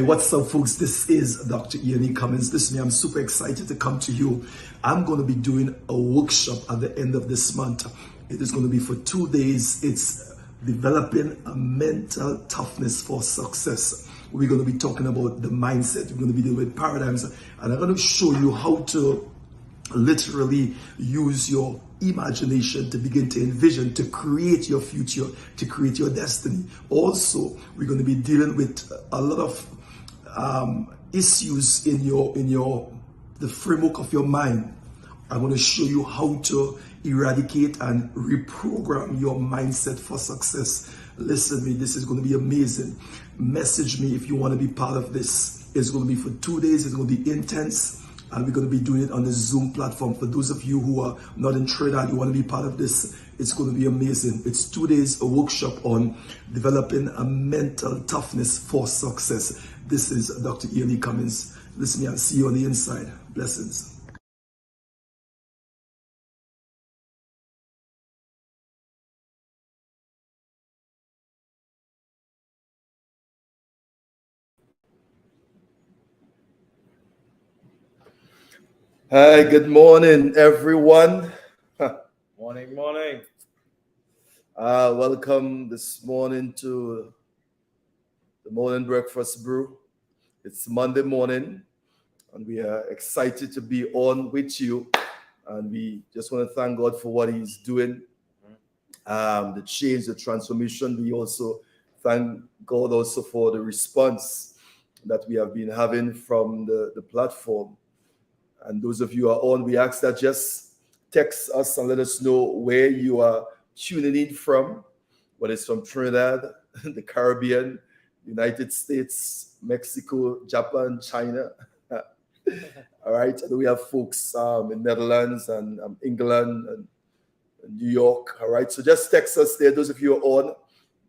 what's up, folks? This is Dr. Cummings. Listen, I'm super excited to come to you. I'm going to be doing a workshop at the end of this month. It is going to be for 2 days. It's developing a mental toughness for success. We're going to be talking about the mindset. We're going to be dealing with paradigms, and I'm going to show you how to literally use your imagination to begin to envision, to create your future, to create your destiny. Also, we're going to be dealing with a lot of issues in the framework of your mind. I'm going to show you how to eradicate and reprogram your mindset for success. Listen to me, this is going to be amazing. Message me if you want to be part of this. It's going to be for 2 days. It's going to be intense. And we're going to be doing it on the Zoom platform. For those of you who are not in Trinidad, you want to be part of this, it's going to be amazing. It's 2 days, a workshop on developing a mental toughness for success. This is Dr. Cummings. Listen, I'll see you on the inside. Blessings. Hi, good morning, everyone. Morning. Welcome this morning to the morning breakfast brew. It's Monday morning, and we are excited to be on with you. And we just want to thank God for what He's doing, the change, the transformation. We also thank God also for the response that we have been having from the platform. And those of you who are on, we ask that just text us and let us know where you are tuning in from, whether it's from Trinidad, the Caribbean, United States, Mexico, Japan, China. All right. And we have folks in Netherlands and England and New York. All right. So just text us there, those of you who are on.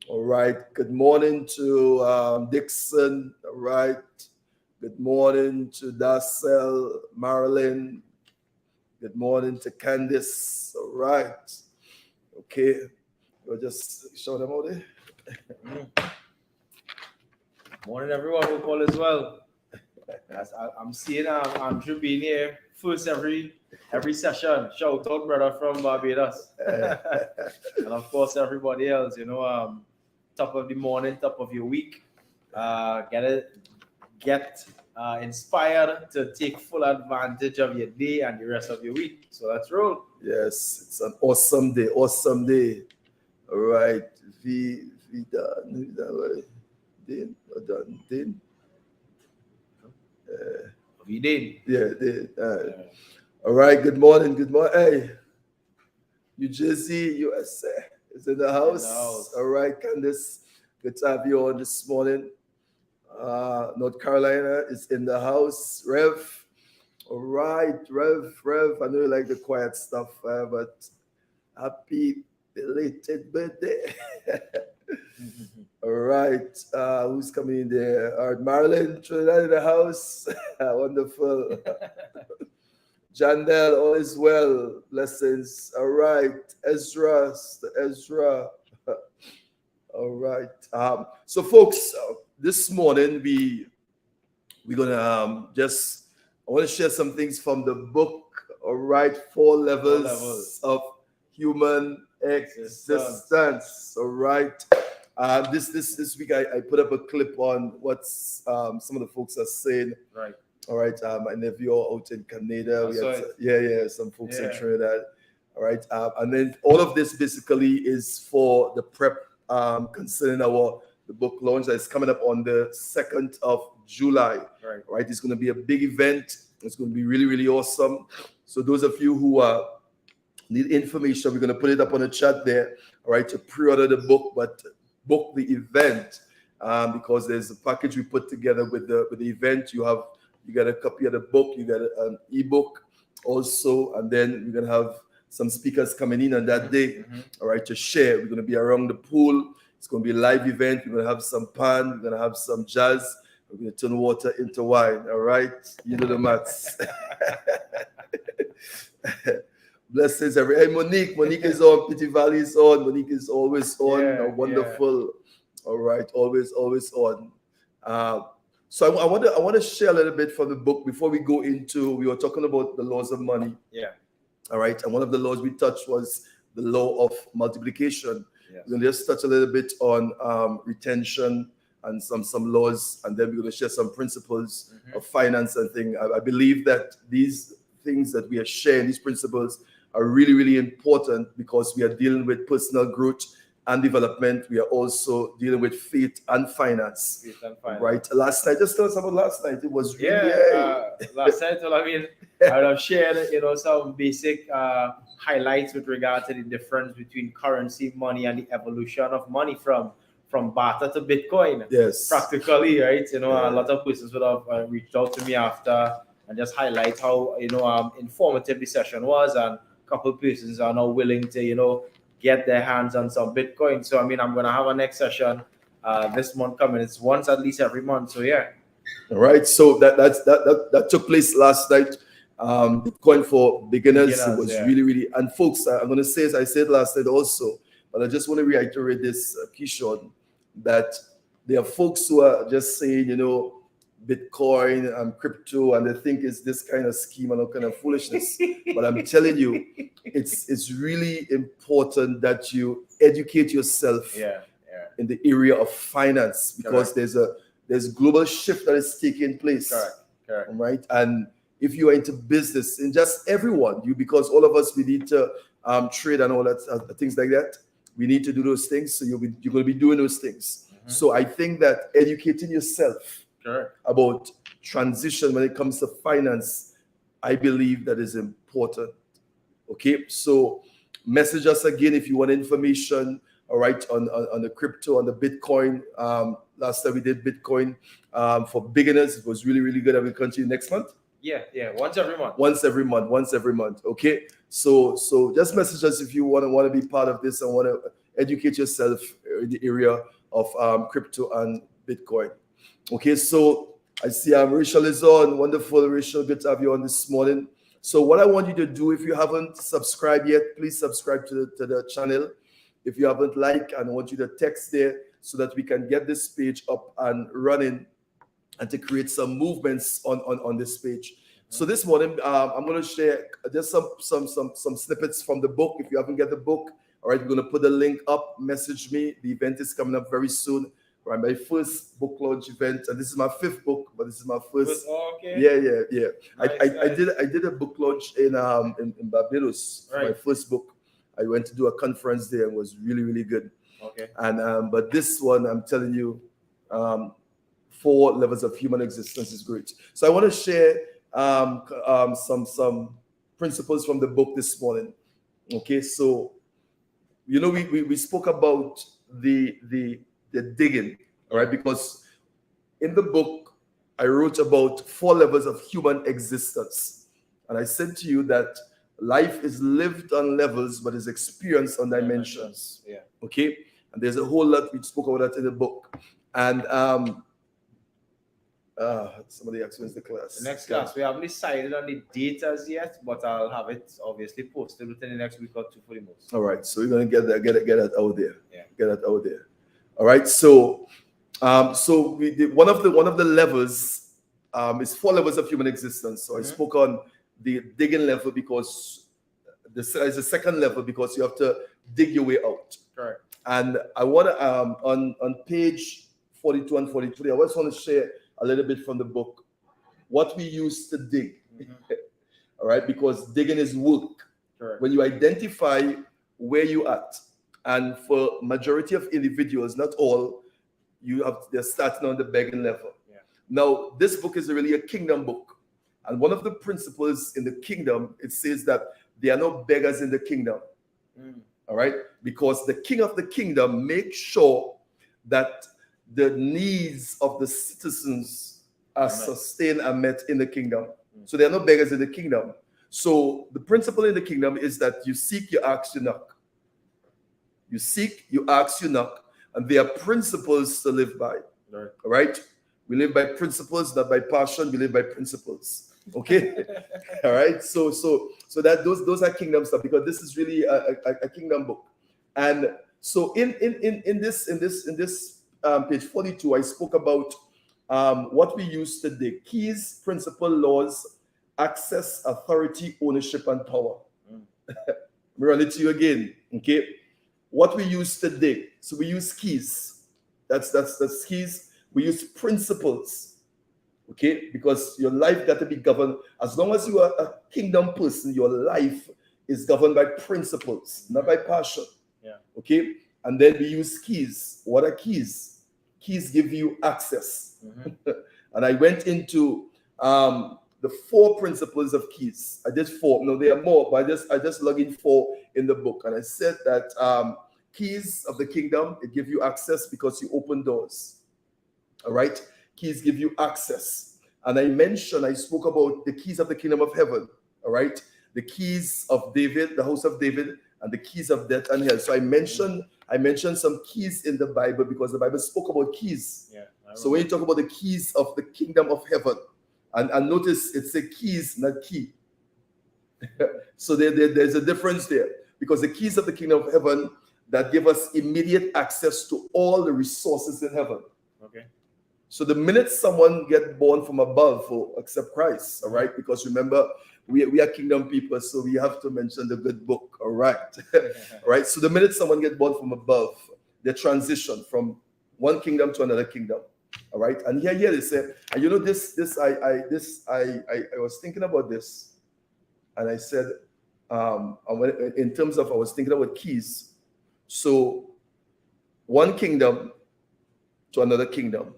All right. Good morning to Dixon. All right. Good morning to Darcel, Marilyn. Good morning to Candice. All right. Okay. We'll just show them out there. Morning, everyone who call as well. I'm seeing Andrew being here first every session. Shout out, brother from Barbados. And of course, everybody else, top of the morning, top of your week. Get inspired to take full advantage of your day and the rest of your week. So let's roll. Yes, it's an awesome day. All right. We done. Yeah. All right. Good morning. Hey, New Jersey, USA is in the house. All right, Candice. Good to have you on this morning. North Carolina is in the house. Rev. All right, Rev. I know you like the quiet stuff, but happy belated birthday. All right. Who's coming in there? All right, Marilyn, Trinidad in the house. Wonderful. Jandel, all is well. Blessings. All right. Ezra. All right. So, folks, this morning we're gonna I want to share some things from the book. All right, 4 levels of human existence. All right. This week I put up a clip on what some of the folks are saying. Right. All right. My nephew out in Canada. Some folks in Trinidad. All right. And then all of this basically is for the prep concerning the book launch that is coming up on the 2nd of July. Right. It's going to be a big event. It's going to be really, really awesome. So those of you who need information, we're going to put it up on the chat there. All right, to pre-order the book, but book the event because there's a package we put together with the event. You got a copy of the book, you got an ebook also, and then we're going to have some speakers coming in on that day. All right, to share. We're going to be around the pool. It's going to be a live event. We're going to have some pan. We're going to have some jazz. We're going to turn water into wine. All right? You know the maths. Blessings, Hey, Monique is on. Pity Valley is on. Monique is always on. Wonderful. All right. Always on. So I want to share a little bit from the book before we go into. We were talking about the laws of money. Yeah. All right, and one of the laws we touched was the law of multiplication. Yes. We're going to just touch a little bit on retention and some laws, and then we're going to share some principles of finance and things. I believe that these things that we are sharing, these principles, are really, really important because we are dealing with personal growth and development. We are also dealing with faith and finance. Faith and finance. Right. Last night, just tell us about last night. It was really last night. Well, I mean, I would have shared, some basic highlights with regard to the difference between currency, money, and the evolution of money from barter to Bitcoin. Yes. Practically, right? A lot of persons would have reached out to me after and just highlight how informative the session was, and a couple of persons are now willing to get their hands on some Bitcoin. So I mean, I'm gonna have a next session this month coming. It's once at least every month. So yeah. All right. So that took place last night. Bitcoin for beginners was really, really, and folks, I'm gonna say as I said last night also, but I just want to reiterate this, Keeshon, that there are folks who are just saying, Bitcoin and crypto, and they think it's this kind of scheme and all kind of foolishness. But I'm telling you, it's really important that you educate yourself in the area of finance, because there's global shift that is taking place. Correct. Right? And if you are into business, and just everyone, because all of us, we need to trade and all that things like that. We need to do those things. So you're going to be doing those things. So I think that educating yourself about transition when it comes to finance, I believe that is important. Okay, so message us again if you want information. All right, on the crypto, on the Bitcoin. Last time we did Bitcoin for beginners. It was really, really good. I will continue next month. Yeah, once every month. Once every month. Okay, so just message us if you want to be part of this and want to educate yourself in the area of crypto and Bitcoin. Okay, so I see Rachel is on. Wonderful, Rachel. Good to have you on this morning. So what I want you to do, if you haven't subscribed yet, please subscribe to the channel. If you haven't liked, and I want you to text there so that we can get this page up and running and to create some movements on this page. So this morning, I'm going to share just some snippets from the book. If you haven't got the book, all right, we're going to put the link up. Message me. The event is coming up very soon. Right, my first book launch event, and this is my fifth book, but this is my first. Okay. Yeah. Nice, I did a book launch in Barbados. Right. My first book. I went to do a conference there and was really, really good. Okay. And but this one, I'm telling you, 4 levels of human existence is great. So I want to share some principles from the book this morning. Okay, so we spoke about the digging, all right, because in the book I wrote about 4 levels of human existence, and I said to you that life is lived on levels but is experienced on dimensions. Yeah. Okay, and there's a whole lot we spoke about that in the book. And somebody asked when's the class. The next class, we haven't decided on the date as yet, but I'll have it obviously posted within the next week or 2 for the most. All right, so we're gonna get that out there. Yeah. Get that out there. All right, so we did one of the levels is 4 levels of human existence. So I spoke on the digging level because there's a second level because you have to dig your way out. Correct. And I want to on page 42 and 43, I just want to share a little bit from the book what we use to dig. All right, because digging is work. Correct. When you identify where you at, and for majority of individuals, not all, they're starting on the begging level. Yeah. Now, this book is really a kingdom book. And one of the principles in the kingdom, it says that there are no beggars in the kingdom. All right? Because the king of the kingdom makes sure that the needs of the citizens are sustained and met in the kingdom. So there are no beggars in the kingdom. So the principle in the kingdom is that you seek, you ask, you knock. You seek, you ask, you knock. And there are principles to live by. Right. All right? We live by principles, not by passion. We live by principles. Okay? All right? So that those are kingdom stuff, because this is really a kingdom book. And so in this page 42, I spoke about what we use today: keys, principle, laws, access, authority, ownership, and power. Let me run it to you again. Okay, what we use today. So we use keys. That's keys. We use principles. Okay, because your life got to be governed. As long as you are a kingdom person, your life is governed by principles, not by passion. Yeah. Okay, and then we use keys. What are keys? Keys give you access. And I went into the 4 principles of keys. I did 4. No, there are more, but I just log in 4 in the book. And I said that keys of the kingdom, it give you access because you open doors. All right? Keys give you access. And I spoke about the keys of the kingdom of heaven. All right? The keys of David, the house of David, and the keys of death and hell. So I mentioned some keys in the Bible because the Bible spoke about keys. Yeah. So when you talk about the keys of the kingdom of heaven, and notice it's a keys, not key. So there's a difference there, because the keys of the kingdom of heaven that give us immediate access to all the resources in heaven. Okay. So the minute someone get born from above or accept Christ, all right, because remember, we are kingdom people, so we have to mention the good book, all right? All right, so the minute someone get born from above, they transition from one kingdom to another kingdom, all right? And here they say, and you know I was thinking about this, and I said, in terms of, I was thinking about keys. So one kingdom to another kingdom,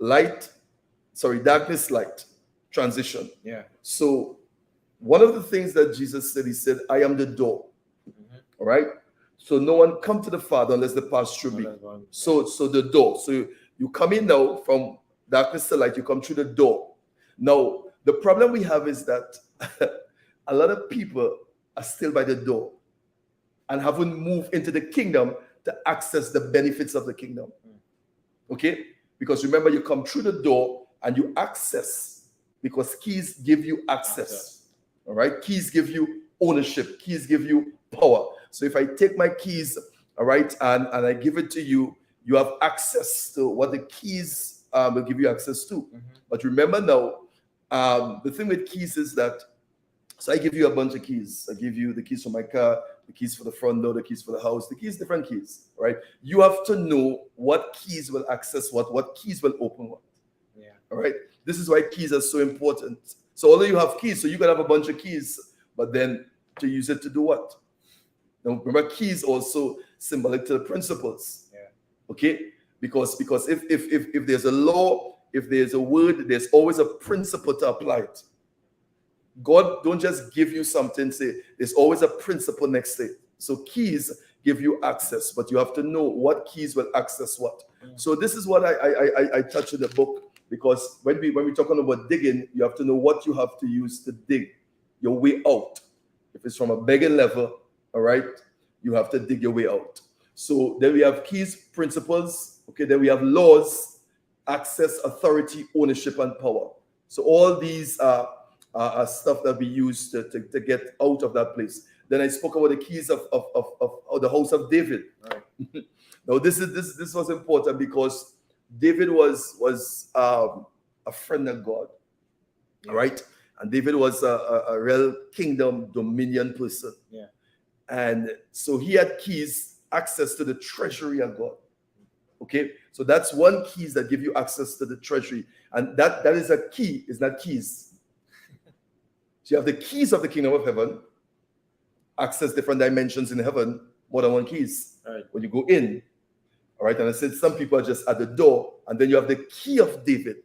darkness, light, transition. Yeah. So one of the things that Jesus said, he said, I am the door. All right. So no one come to the Father unless they pass through me. So the door. So you come in now from darkness to light, you come through the door. Now, the problem we have is that a lot of people are still by the door and haven't moved into the kingdom to access the benefits of the kingdom. Okay? Because remember, you come through the door and you access, because keys give you access. All right? Keys give you ownership. Keys give you power. So if I take my keys, all right, and I give it to you, you have access to what the keys will give you access to. But remember now, the thing with keys is that, so I give you a bunch of keys. I give you the keys for my car, the keys for the front door, the keys for the house, the keys, different keys, right? You have to know what keys will access what keys will open what. Yeah. All right? This is why keys are so important. So although you have keys, so you can have a bunch of keys, but then to use it to do what? Now remember, keys also symbolic to the principles. Yeah. Okay? Because if there's a law, if there's a word, there's always a principle to apply it. God don't just give you something, say, there's always a principle next to it. So keys give you access, but you have to know what keys will access what. So this is what I touch in the book, because when we're talking about digging, you have to know what you have to use to dig your way out. If it's from a begging level, all right, you have to dig your way out. So then we have keys, principles, okay, then we have laws, access, authority, ownership, and power. So all these are stuff that we use to get out of that place. Then I spoke about the keys of the house of David. Right. Now this was important because David was a friend of God. Yeah. Right? And David was a real kingdom dominion person. Yeah. And so he had keys, access to the treasury of God. Okay, so that's one keys that give you access to the treasury, and that is a key. It's not keys. So you have the keys of the kingdom of heaven, access different dimensions in heaven, more than one keys. Right. When you go in, all right, and I said some people are just at the door, and then you have the key of David,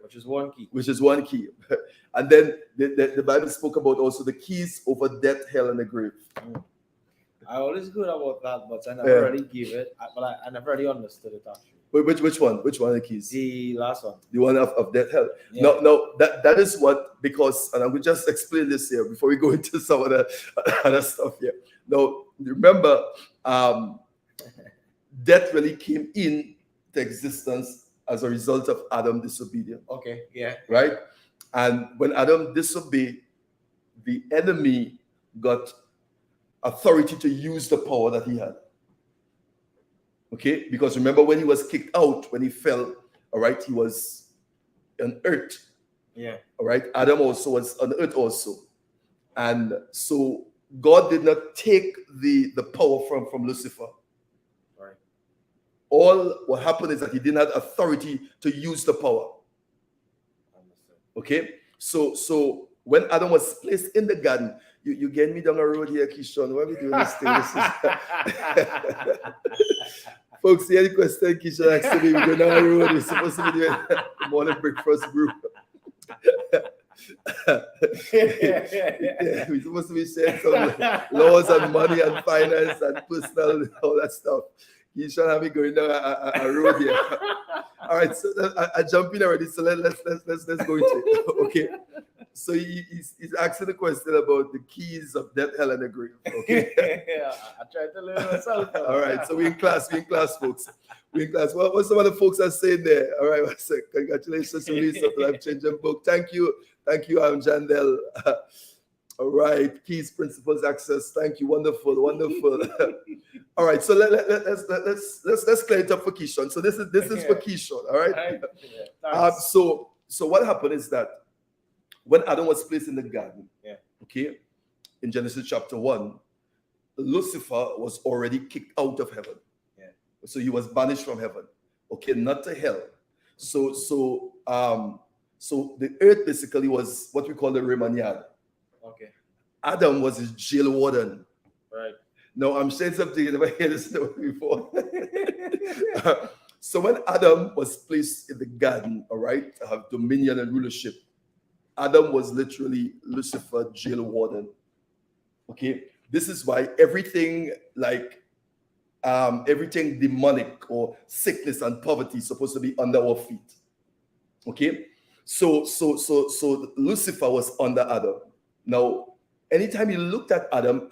which is one key. Which is one key. And then the Bible spoke about also the keys over death, hell, and the grave. I always heard about that, but I never really gave it. But I never really understood it actually. Which one? Which one of the keys? The last one. The one of death, hell. Yeah. No, that is what, because, and I will just explain this here before we go into some of the other stuff here. Now, remember, death really came into existence as a result of Adam's disobedience. Okay, yeah. Right? And when Adam disobeyed, the enemy got authority to use the power that he had. Okay? Because remember when he was kicked out, when he fell, all right, he was on earth. Yeah. All right. Adam also was on earth also. And so God did not take the power from Lucifer. Right. All what happened is that he didn't have authority to use the power. Understood. Okay. So when Adam was placed in the garden, you get me down the road here, Keeshon. Why are we doing this thing? Folks, the any question Keeshon asked me, we're going down the road. We're supposed to be doing the morning breakfast brew. Yeah, we're supposed to be sharing some laws on money and finance and personal and all that stuff. Keeshon have me going down a road here. All right, so I jump in already. So let's go into it. Okay. So he's asking the question about the keys of death, hell, and the grave. Okay. Yeah, I tried to learn myself. All right. So we in class, folks. We in class. What some of the folks are saying there? All right. One sec. Congratulations to release of the life-changing book. Thank you, Jandel. All right. Keys, principles, access. Thank you. Wonderful. All right. So let's clear it up for Keeshon. So this is for Keeshon. All right. Yeah, so what happened is that when Adam was placed in the garden, okay, in Genesis chapter 1, Lucifer was already kicked out of heaven. Yeah. So he was banished from heaven. Okay, not to hell. So the earth basically was what we call the Remaniad. Okay. Adam was his jail warden. Right. Now I'm saying something you never heard this before. So when Adam was placed in the garden, all right, to have dominion and rulership, Adam was literally Lucifer jail warden. Okay, this is why everything like everything demonic or sickness and poverty is supposed to be under our feet. Okay, so Lucifer was under Adam. Now, anytime you looked at Adam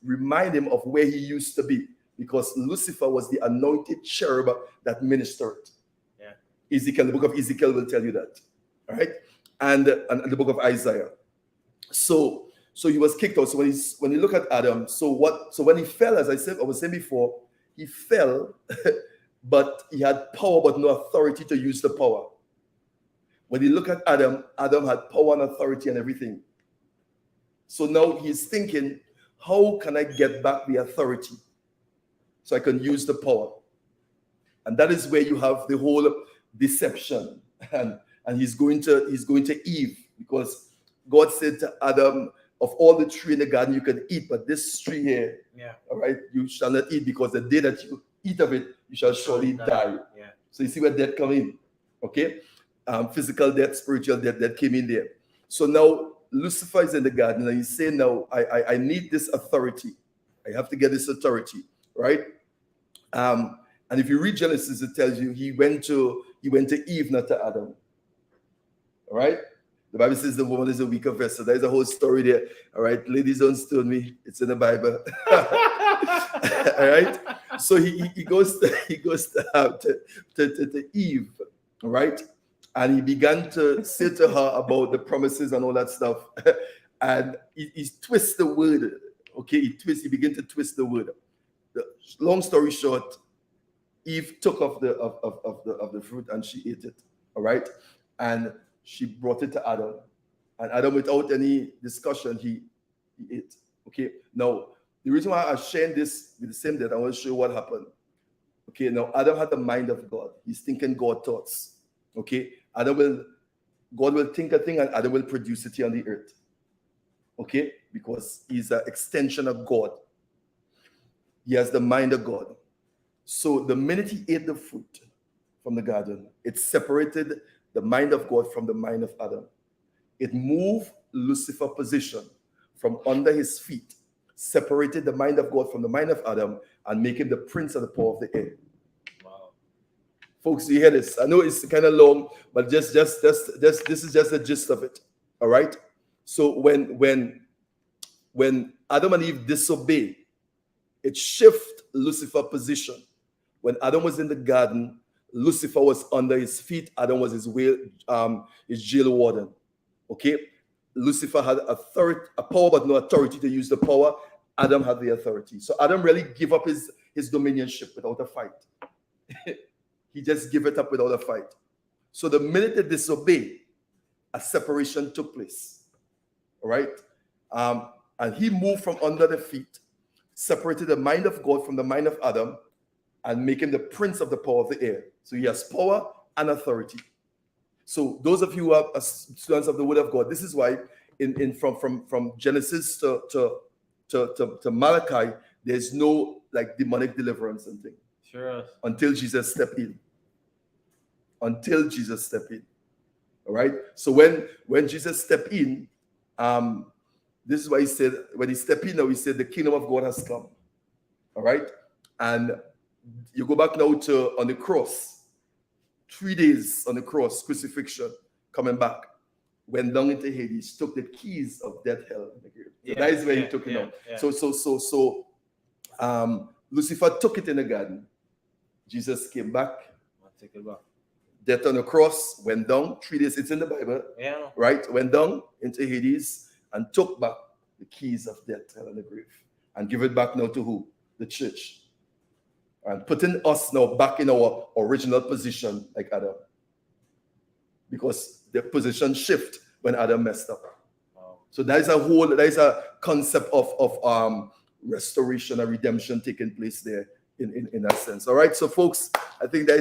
remind him of where he used to be, because Lucifer was the anointed cherub that ministered. Yeah, Ezekiel, the book of Ezekiel will tell you that. All right. And the book of Isaiah. So he was kicked out. So when you look at Adam, so when he fell, as I was saying before, he fell, but he had power but no authority to use the power. When you look at Adam had power and authority and everything. So now he's thinking, how can I get back the authority so I can use the power? And that is where you have the whole deception. And he's going to Eve, because God said to Adam, of all the tree in the garden you can eat, but this tree here, all right, you shall not eat, because the day that you eat of it, you shall surely die. Yeah. So you see where death come in, okay? Physical death, spiritual death, that came in there. So now Lucifer is in the garden, and he's saying, now I need this authority. I have to get this authority, right? And if you read Genesis, it tells you he went to Eve, not to Adam. All right. The Bible says the woman is a weaker vessel. There's a whole story there. All right. Ladies, don't stone me. It's in the Bible. All right. So he goes to Eve. All right. And he began to say to her about the promises and all that stuff. And he twists the word. Okay. He began to twist the word. Long story short, Eve took of the fruit and she ate it. All right. And she brought it to Adam. And Adam, without any discussion, he ate. Okay. Now, the reason why I'm sharing this with the same that I want to show you what happened. Okay. Now, Adam had the mind of God. He's thinking God thoughts. Okay. God will think a thing and Adam will produce it here on the earth. Okay. Because he's an extension of God. He has the mind of God. So the minute he ate the fruit from the garden, it separated the mind of God from the mind of Adam. It moved Lucifer's position from under his feet, separated the mind of God from the mind of Adam, and make him the prince of the power of the air. Wow. Folks, you hear this? I know it's kind of long, but just this is just the gist of it. All right. So when Adam and Eve disobey, it shifts Lucifer's position. When Adam was in the garden, Lucifer was under his feet. Adam was his jail warden. Okay? Lucifer had authority, a power, but no authority to use the power. Adam had the authority. So Adam really gave up his dominionship without a fight. he just gave it up without a fight. So the minute they disobey, a separation took place. All right? And he moved from under the feet, separated the mind of God from the mind of Adam, and make him the prince of the power of the air. So he has power and authority. So those of you who are students of the Word of God, this is why from Genesis to Malachi, there's no like demonic deliverance and thing. Sure. Until Jesus stepped in. Until Jesus stepped in. All right. So when Jesus stepped in, this is why he said, when he stepped in, now he said, the kingdom of God has come. All right. And you go back now to on the cross, 3 days on the cross, crucifixion, coming back, went down into Hades, took the keys of death, hell, and the grave. So that is where he took it out. Yeah. So Lucifer took it in the garden. Jesus came back. I'll take it back. Death on the cross, went down, 3 days, it's in the Bible. Yeah. Right? Went down into Hades and took back the keys of death, hell, and the grave. And give it back now to who? The church. And putting us now back in our original position like Adam. Because the position shift when Adam messed up. Wow. So that is a concept of restoration and redemption taking place there in that sense. All right, so folks, I think that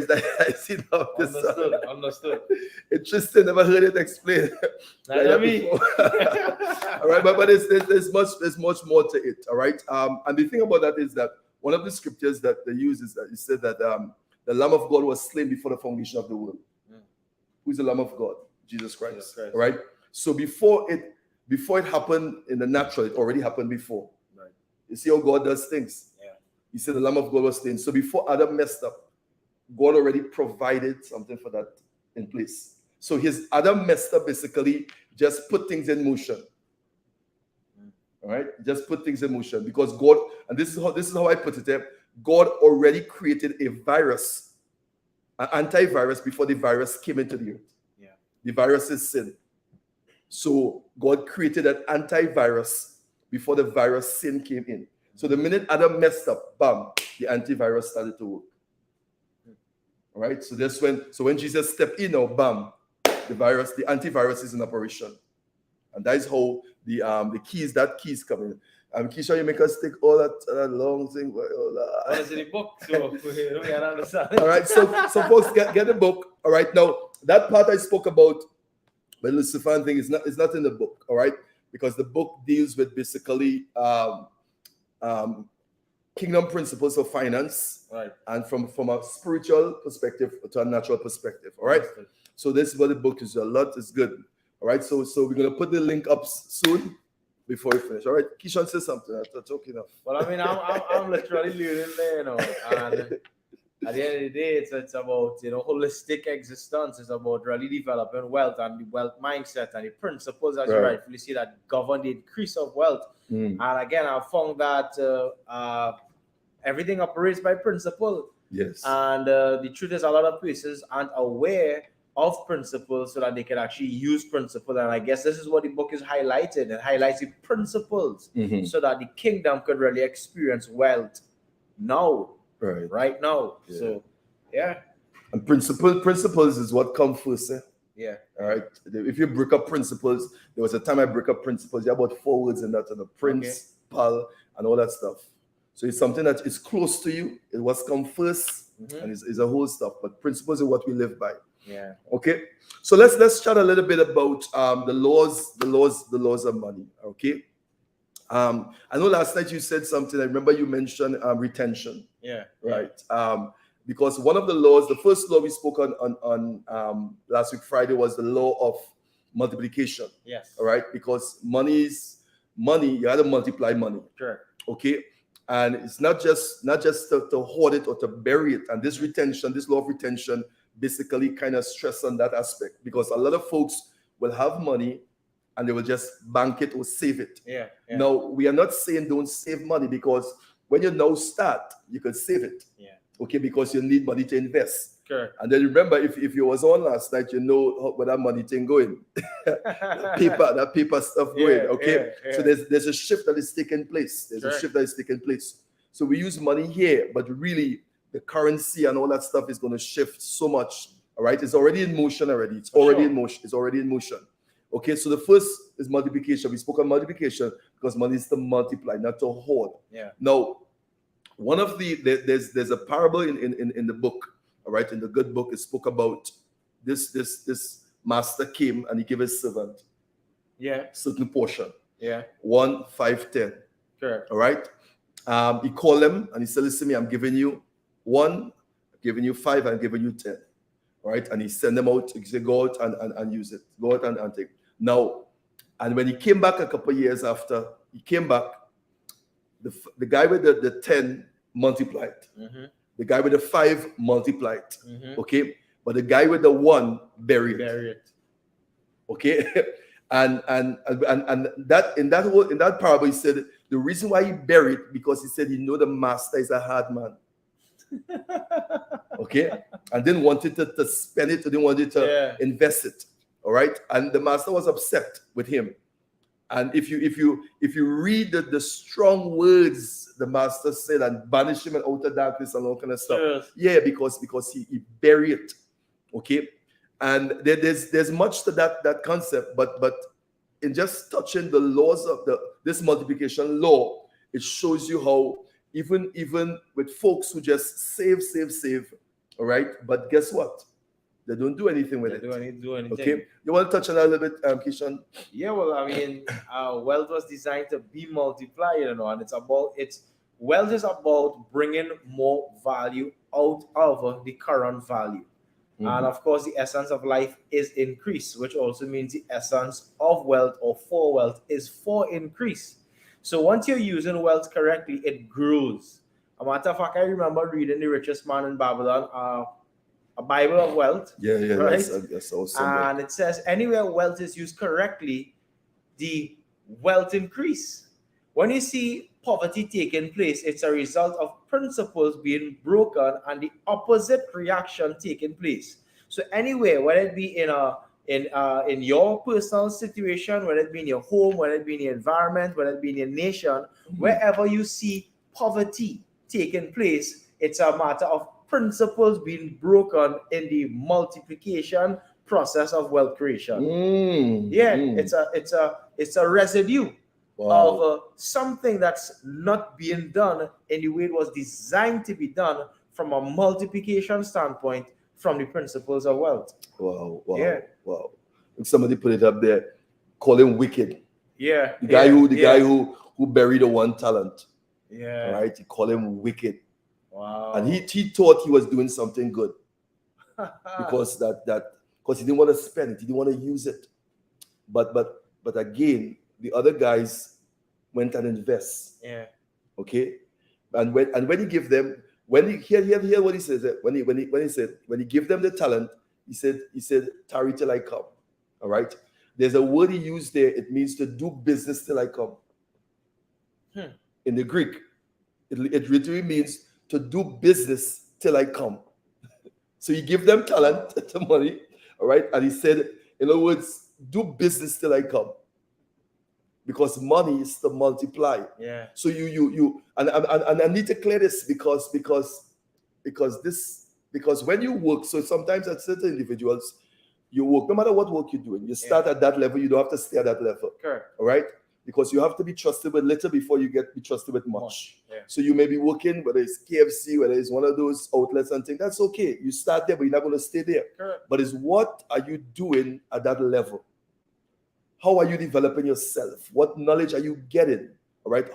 is enough. Understood. Interesting, never heard it explained. Like that before. All right, but there's much more to it. All right, and the thing about that is that one of the scriptures that they use is that it said that the Lamb of God was slain before the foundation of the world. Who's the Lamb of God? Jesus Christ. All right. So before it happened in the natural, it already happened before. Right. You see how God does things. Yeah. He said the Lamb of God was slain. So before Adam messed up, God already provided something for that in place. So Adam messed up basically just put things in motion. All right, just put things in motion because God, and this is how I put it. God already created a virus, an antivirus before the virus came into the earth. Yeah, the virus is sin. So God created an antivirus before the virus sin came in. So the minute Adam messed up, bam, the antivirus started to work. All right, so when Jesus stepped in, now bam, the antivirus is in operation, and that is how the keys come in. Keeshon, you make us take all that long thing. That is in the book, so we don't understand. All right, so folks, get the book. All right, now that part I spoke about, the Lucifer thing is not in the book. All right, because the book deals with basically kingdom principles of finance, right, and from a spiritual perspective to a natural perspective. All right, so this is what the book is. A lot is good. All right, so we're gonna put the link up soon before we finish. All right, Keeshon, say something. That's okay enough. Well, I mean, I'm literally learning there, you know. And at the end of the day, it's about holistic existence. It's about really developing wealth and the wealth mindset and the principles, as you rightfully see, that govern the increase of wealth. And again, I found that everything operates by principle. Yes. And the truth is, a lot of places aren't aware of principles so that they can actually use principles. And I guess this is what the book is highlighted. It highlights the principles so that the kingdom could really experience wealth now. Right now. Yeah. So, yeah. And principles is what comes first. Yeah. All right. If you break up principles, there was a time I break up principles. You have about 4 words in that, and the prince, pal, and all that stuff. So it's something that is close to you. It was come first, and it's a whole stuff. But principles are what we live by. Yeah. Okay. So let's chat a little bit about the laws of money. Okay. I know last night you said something. I remember you mentioned retention. Yeah. Right. Because one of the laws, the first law we spoke on last week Friday was the law of multiplication. Yes. All right. Because money, you got to multiply money. Sure. Okay. And it's not just to hoard it or to bury it. And this law of retention, basically kind of stress on that aspect, because a lot of folks will have money and they will just bank it or save it. Yeah. Now, we are not saying don't save money, because when you now start, you can save it. Yeah. Okay, because you need money to invest. Sure. And then remember, if you was on last night, you know where that money thing going. that paper stuff going. Okay. Yeah. So there's a shift that is taking place. There's a shift that is taking place. So we use money here, but really the currency and all that stuff is going to shift so much. All right, it's already in motion already. It's already in motion. It's already in motion. Okay, so the first is multiplication. We spoke on multiplication because money is to multiply, not to hoard. Yeah. Now, one of there's a parable in the book. All right, in the good book, it spoke about this master came and he gave his servant certain portion. 1, 5, 10. Correct. All right. He called them and he said, listen, I'm giving you 1, I'm giving you 5, I'm giving you 10. All right. And he sent them out. He said, go out and use it. Go out and take. Now, and when he came back a couple of years after, he came back, the guy with the 10 multiplied. Mm-hmm. The guy with the 5 multiplied. Mm-hmm. Okay. But the guy with the 1 buried. Okay. And that in that parable, he said the reason why he buried because he said he know the master is a hard man. Okay, and didn't want it to spend it, didn't want it to invest it. All right, and the master was upset with him. And if you read the strong words the master said and banish him out of darkness and all kind of stuff, because he buried it. Okay. And there's much to that concept, but in just touching the laws of this multiplication law, it shows you how even with folks who just save, all right, but guess what? They don't do anything with it. Do anything. Okay, you want to touch on that a little bit, Keeshon? Yeah, well, I mean, wealth was designed to be multiplied, and wealth is about bringing more value out of the current value. Mm-hmm. And of course, the essence of life is increase, which also means the essence of wealth or for wealth is for increase. So once you're using wealth correctly, it grows. A matter of fact, I remember reading The Richest Man in Babylon, a Bible of wealth. Yeah, right? That's awesome. And it says anywhere wealth is used correctly, the wealth increase. When you see poverty taking place, it's a result of principles being broken and the opposite reaction taking place. So anyway, whether it be in your personal situation, whether it be in your home, whether it be in your environment, whether it be in your nation, wherever you see poverty taking place, it's a matter of principles being broken in the multiplication process of wealth creation. It's a residue. Wow. Of something that's not being done in the way it was designed to be done from a multiplication standpoint from the principles of wealth. Wow. And somebody put it up there, call him wicked. The guy who buried the 1 talent. Yeah. All right. He called him wicked. Wow. And he thought he was doing something good because he didn't want to spend it, he didn't want to use it. But again, the other guys went and invest. Yeah. Okay. And when he give them, when he hear what he says, when he give them the talent, he said, tarry till I come. All right. There's a word he used there. It means to do business till I come. In the Greek, it literally means to do business till I come. So he give them talent, the money. All right. And he said, in other words, do business till I come. Because money is to multiply. Yeah. So you and I need to clear this because when you work, so sometimes at certain individuals, you work, no matter what work you're doing, you start at that level, you don't have to stay at that level. Correct. All right? Because you have to be trusted with little before you be trusted with much. Yeah. So you may be working, whether it's KFC, whether it's one of those outlets and things, that's okay. You start there, but you're not going to stay there. Correct. But it's what are you doing at that level? How are you developing yourself? What knowledge are you getting? All right.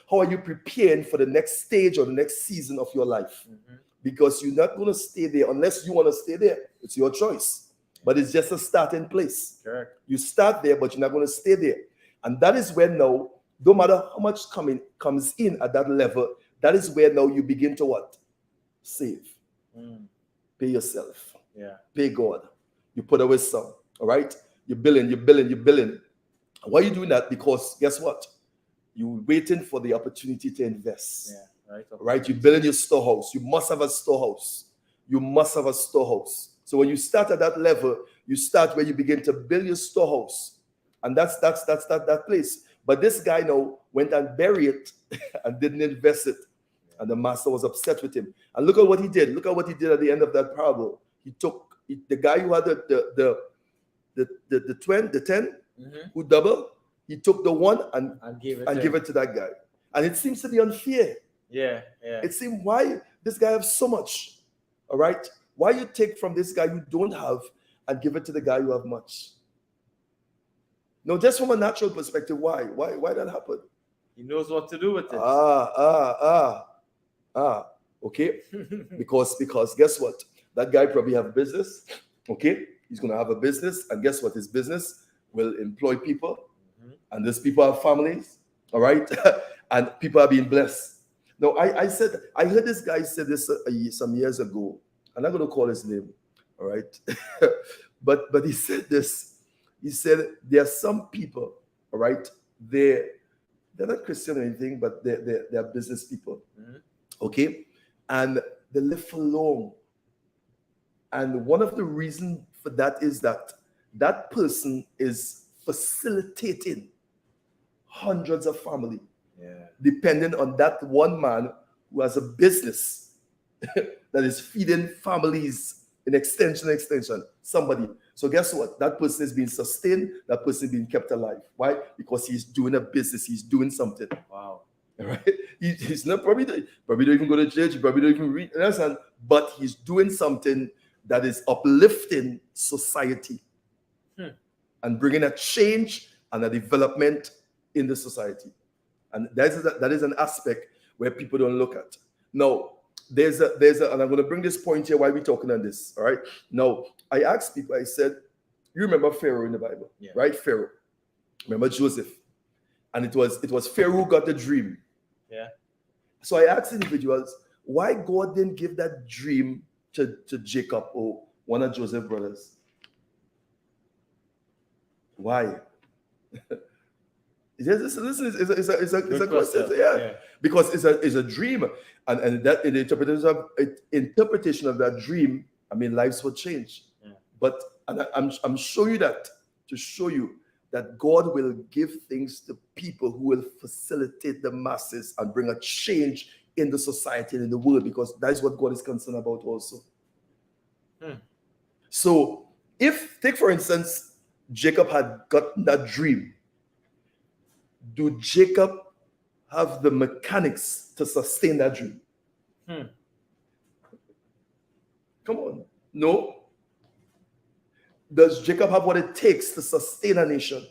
How are you preparing for the next stage or the next season of your life? Mm-hmm. Because you're not going to stay there unless you want to stay there. It's your choice. But it's just a starting place. Correct. You start there, but you're not going to stay there. And that is where now, no matter how much comes in at that level, that is where now you begin to what? Save. Pay yourself. Yeah. Pay God. You put away some. All right. You're billing. Why are you doing that? Because guess what? You're waiting for the opportunity to invest. Yeah, right. Right? You're building your storehouse. You must have a storehouse. So when you start at that level, you start where you begin to build your storehouse. And that's that place. But this guy now went and buried it and didn't invest it. And the master was upset with him. And look at what he did. Look at what he did at the end of that parable. He took the guy who had the 10 who doubled. He took the one and gave it to that guy. And it seems to be unfair. Yeah. It seems, why this guy has so much? All right. Why you take from this guy you don't have and give it to the guy who have much? No, just from a natural perspective, why that happen? He knows what to do with it. Okay. because guess what? That guy probably have a business. Okay. He's gonna have a business, and guess what? His business will employ people, and these people have families. All right, and people are being blessed. Now, I heard this guy say this some years ago. I'm not going to call his name. All right, but he said this. He said there are some people. All right, they're not Christian or anything, but they're business people. Okay, and they live for long. And one of the reasons for that is that person is facilitating hundreds of family, depending on that one man who has a business that is feeding families in extension, somebody. So guess what? That person is being sustained. That person is being kept alive. Why? Because he's doing a business. He's doing something. Wow. Right? He's not probably don't even go to church. He probably don't even read. Understand? But he's doing something that is uplifting society and bringing a change and a development in the society. And that is an aspect where people don't look at. Now, there's a, and I'm going to bring this point here. Why we're talking on this? All right. Now, I asked people. I said, you remember Pharaoh in the Bible, right? Pharaoh. Remember Joseph, and it was Pharaoh who got the dream. Yeah. So I asked individuals why God didn't give that dream to Jacob or one of Joseph's brothers. Why? Listen, it's a question. Yeah. Because it's a dream, and that in the interpretation of that dream, I mean, lives will change. Yeah. But I'm showing you that to show you that God will give things to people who will facilitate the masses and bring a change in the society and in the world, because that is what God is concerned about also. So if, take for instance, Jacob had gotten that dream, do Jacob have the mechanics to sustain that dream? Come on. No. Does Jacob have what it takes to sustain a nation?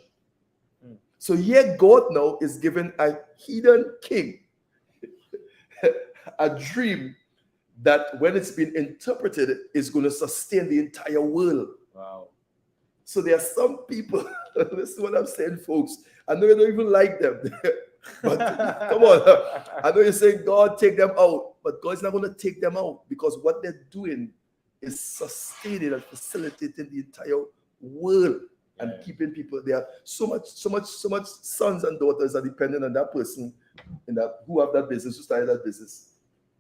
So here God now is giving a heathen king a dream that when it's been interpreted is going to sustain the entire world. Wow. So there are some people, this is what I'm saying, folks. I know you don't even like them. But come on. I know you're saying, God, take them out. But God's not going to take them out, because what they're doing is sustaining and facilitating the entire world and keeping people there. So much sons and daughters are dependent on that person in that who have that business, who started that business.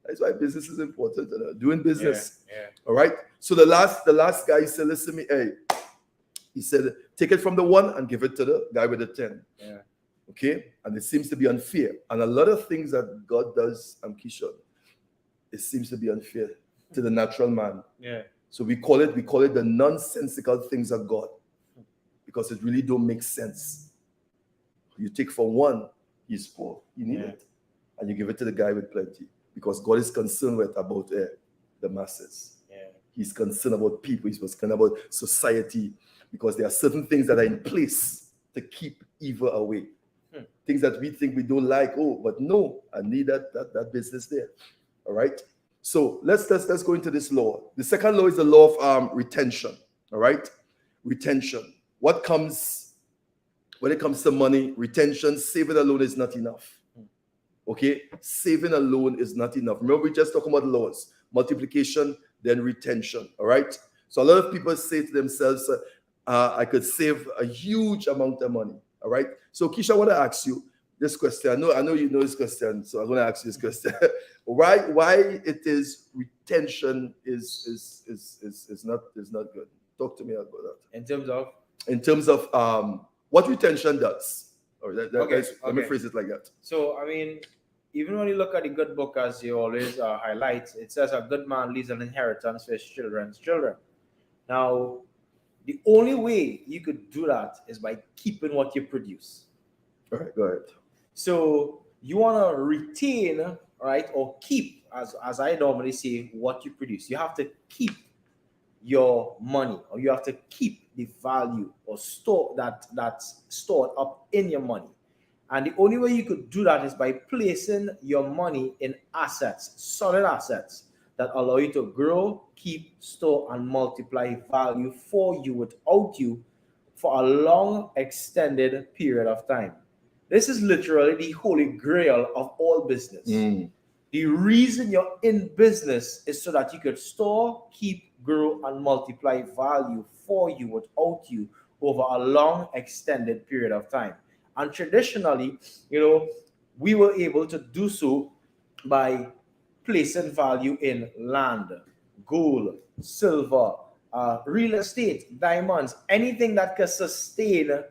That's why business is important. Doing business. Yeah. All right. So the last guy said, listen to me, hey. He said, take it from the one and give it to the guy with the 10. Yeah. Okay? And it seems to be unfair. And a lot of things that God does, Keeshon, it seems to be unfair to the natural man. Yeah. So we call it the nonsensical things of God, because it really don't make sense. You take from one, he's poor, you need it, and you give it to the guy with plenty, because God is concerned about the masses. Yeah. He's concerned about people. He's concerned about society, because there are certain things that are in place to keep evil away. Things that we think we don't like. Oh, but no, I need that business there. All right. So let's go into this law. The second law is the law of retention. All right, retention. What comes when it comes to money? Retention. Saving alone is not enough. Okay, saving alone is not enough. Remember, we just talking about laws: multiplication, then retention. All right. So a lot of people say to themselves, I could save a huge amount of money. All right. So Keeshon, I want to ask you this question. I know you know this question, so I'm going to ask you this question. Why it is retention is not good? Talk to me about that. In terms of what retention does. All right, let me phrase it like that. So I mean, even when you look at the good book, as you always highlight, it says a good man leaves an inheritance for his children's children. Now, the only way you could do that is by keeping what you produce. All right, go ahead. So you want to retain, right, or keep, as I normally say, what you produce. You have to keep your money, or you have to keep the value or store that's stored up in your money. And the only way you could do that is by placing your money in assets, solid assets that allow you to grow, keep, store, and multiply value for you without you for a long, extended period of time. This is literally the holy grail of all business. The reason you're in business is so that you could store, keep, grow, and multiply value for you without you over a long, extended period of time. And traditionally, we were able to do so by placing value in land, gold, silver, real estate, diamonds, anything that can sustain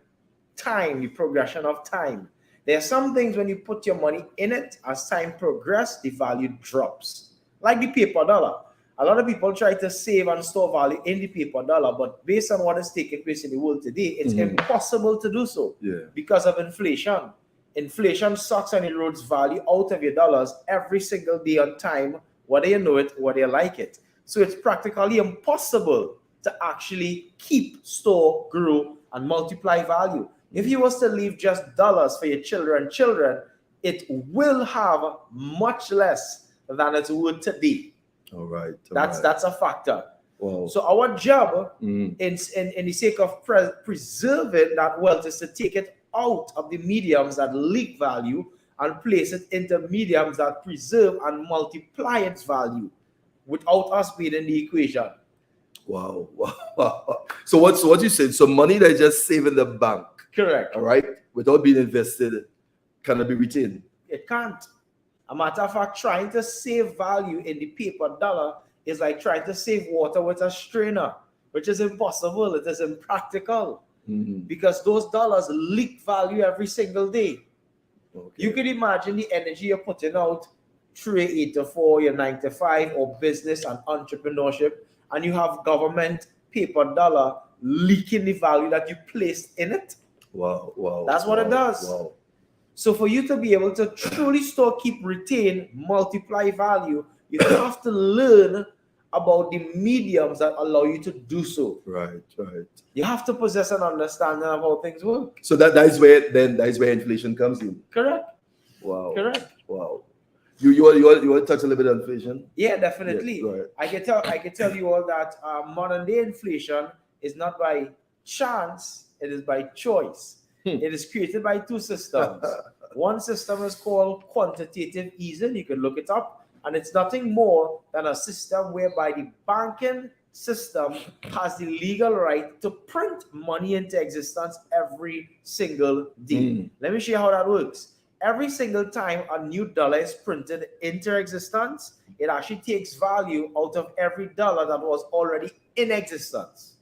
time, the progression of time. There are some things when you put your money in it, as time progresses, the value drops. Like the paper dollar. A lot of people try to save and store value in the paper dollar, but based on what is taking place in the world today, it's impossible to do so because of inflation. Inflation sucks and erodes value out of your dollars every single day on time, whether you know it, whether you like it. So it's practically impossible to actually keep, store, grow, and multiply value. If you was to leave just dollars for your children, it will have much less than it would today. All right. That's a factor. Wow. So our job, in the sake of preserving that wealth, is to take it out of the mediums that leak value and place it into mediums that preserve and multiply its value without us being in the equation. Wow. So what you said? So money that is just saved in the bank. Correct. All right. Without being invested, cannot be retained. It can't. A matter of fact, trying to save value in the paper dollar is like trying to save water with a strainer, which is impossible. It is impractical because those dollars leak value every single day. Okay. You can imagine the energy you're putting out through your 8 to 4, your 9 to 5, or business and entrepreneurship, and you have government paper dollar leaking the value that you placed in it. Wow. That's what it does. Wow. So for you to be able to truly store, keep, retain, multiply value, you have to learn about the mediums that allow you to do so. Right. You have to possess an understanding of how things work. So that is where inflation comes in. Correct. Wow. Correct. Wow. You want to touch a little bit on inflation? Yeah, definitely. Yeah, I can tell you all that modern day inflation is not by chance, it is by choice. It is created by two systems. One system is called quantitative easing. You can look it up, and it's nothing more than a system whereby the banking system has the legal right to print money into existence every single day. Let me show you how that works. Every single time a new dollar is printed into existence, it actually takes value out of every dollar that was already in existence.